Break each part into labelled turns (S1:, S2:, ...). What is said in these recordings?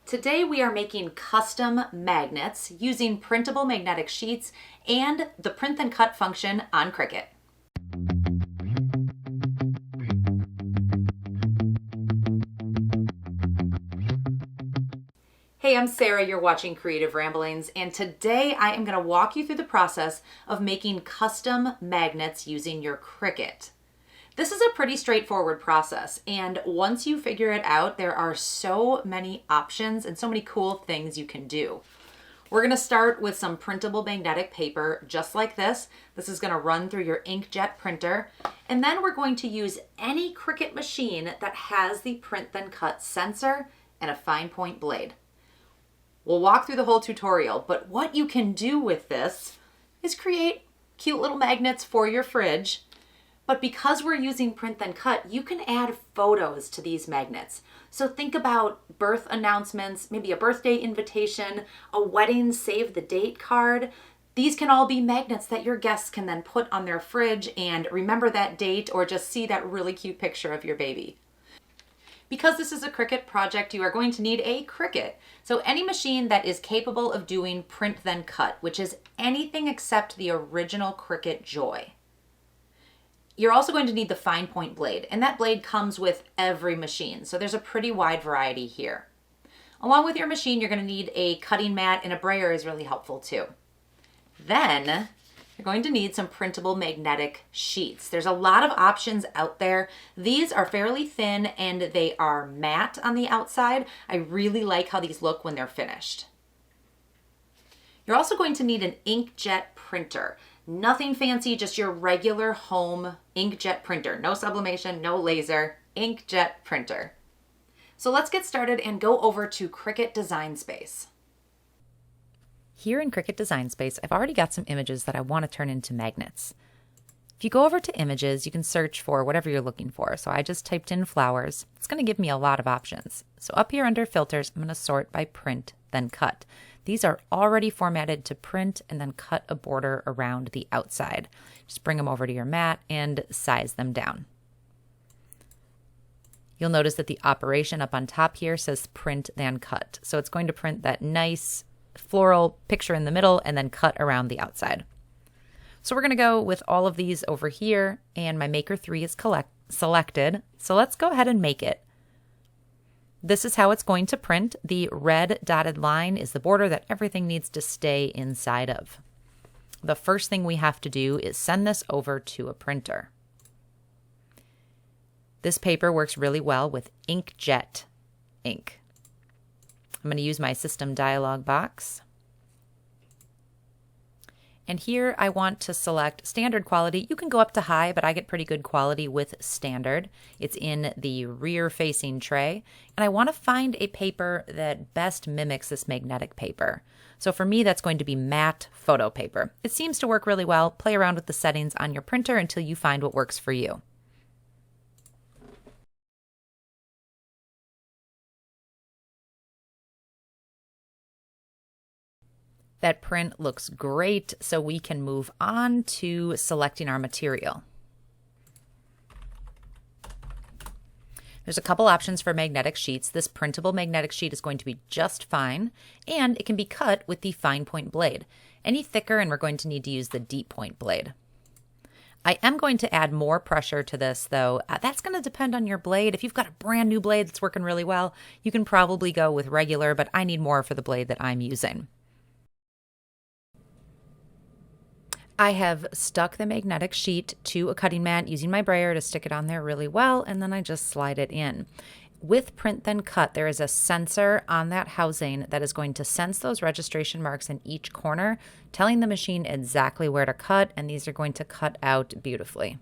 S1: Today we are making custom magnets using printable magnetic sheets and the print then cut function on Cricut. Hey, I'm Sarah, you're watching Creative Ramblings, and today I am going to walk you through the process of making custom magnets using your Cricut. This is a pretty straightforward process, and once you figure it out, there are so many options and so many cool things you can do. We're going to start with some printable magnetic paper, just like this. This is going to run through your inkjet printer, and then we're going to use any Cricut machine that has the print then cut sensor and a fine point blade. We'll walk through the whole tutorial, but what you can do with this is create cute little magnets for your fridge. But because we're using print then cut, you can add photos to these magnets. So think about birth announcements, maybe a birthday invitation, a wedding save the date card. These can all be magnets that your guests can then put on their fridge and remember that date or just see that really cute picture of your baby. Because this is a Cricut project, you are going to need a Cricut. So any machine that is capable of doing print then cut, which is anything except the original Cricut Joy. You're also going to need the fine point blade, and that blade comes with every machine. So there's a pretty wide variety here. Along with your machine, you're going to need a cutting mat, and a brayer is really helpful too. Then you're going to need some printable magnetic sheets. There's a lot of options out there. These are fairly thin and they are matte on the outside. I really like how these look when they're finished. You're also going to need an inkjet printer. Nothing fancy, just your regular home inkjet printer. No sublimation, no laser, inkjet printer. So let's get started and go over to Cricut Design Space.
S2: Here in Cricut Design Space, I've already got some images that I want to turn into magnets. If you go over to images, you can search for whatever you're looking for. So I just typed in flowers. It's going to give me a lot of options. So up here under filters, I'm going to sort by print, then cut. These are already formatted to print and then cut a border around the outside. Just bring them over to your mat and size them down. You'll notice that the operation up on top here says print then cut. So it's going to print that nice floral picture in the middle and then cut around the outside. So we're going to go with all of these over here, and my Maker 3 is selected. So let's go ahead and make it. This is how it's going to print. The red dotted line is the border that everything needs to stay inside of. The first thing we have to do is send this over to a printer. This paper works really well with inkjet ink. I'm going to use my system dialog box. And here I want to select standard quality. You can go up to high, but I get pretty good quality with standard. It's in the rear facing tray. And I want to find a paper that best mimics this magnetic paper. So for me, that's going to be matte photo paper. It seems to work really well. Play around with the settings on your printer until you find what works for you. That print looks great, so we can move on to selecting our material. There's a couple options for magnetic sheets. This printable magnetic sheet is going to be just fine, and it can be cut with the fine point blade. Any thicker, and we're going to need to use the deep point blade. I am going to add more pressure to this, though. That's going to depend on your blade. If you've got a brand new blade that's working really well, you can probably go with regular, but I need more for the blade that I'm using. I have stuck the magnetic sheet to a cutting mat using my brayer to stick it on there really well, and then I just slide it in. With print then cut, there is a sensor on that housing that is going to sense those registration marks in each corner, telling the machine exactly where to cut, and these are going to cut out beautifully.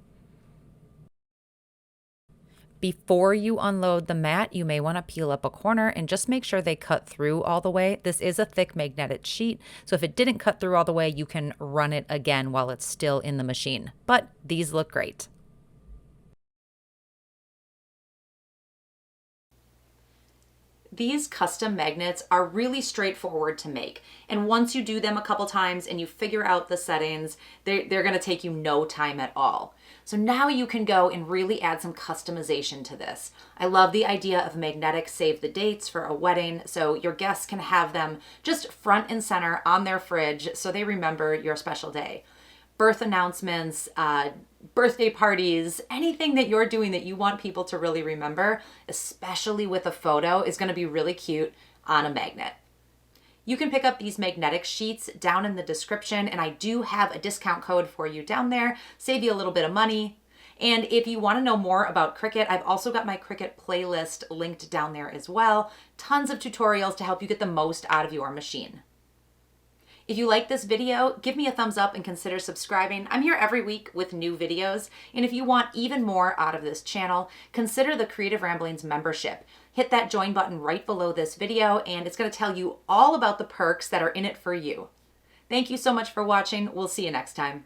S2: Before you unload the mat, you may want to peel up a corner and just make sure they cut through all the way. This is a thick magnetic sheet, so if it didn't cut through all the way, you can run it again while it's still in the machine. But these look great.
S1: These custom magnets are really straightforward to make. And once you do them a couple times and you figure out the settings, they're gonna take you no time at all. So now you can go and really add some customization to this. I love the idea of magnetic save the dates for a wedding, so your guests can have them just front and center on their fridge so they remember your special day. Birth announcements, birthday parties, anything that you're doing that you want people to really remember, especially with a photo, is going to be really cute on a magnet. You can pick up these magnetic sheets down in the description, and I do have a discount code for you down there, save you a little bit of money. And if you want to know more about Cricut, I've also got my Cricut playlist linked down there as well. Tons of tutorials to help you get the most out of your machine. If you like this video, give me a thumbs up and consider subscribing. I'm here every week with new videos. And if you want even more out of this channel, consider the Creative Ramblings membership. Hit that join button right below this video, and it's going to tell you all about the perks that are in it for you. Thank you so much for watching. We'll see you next time.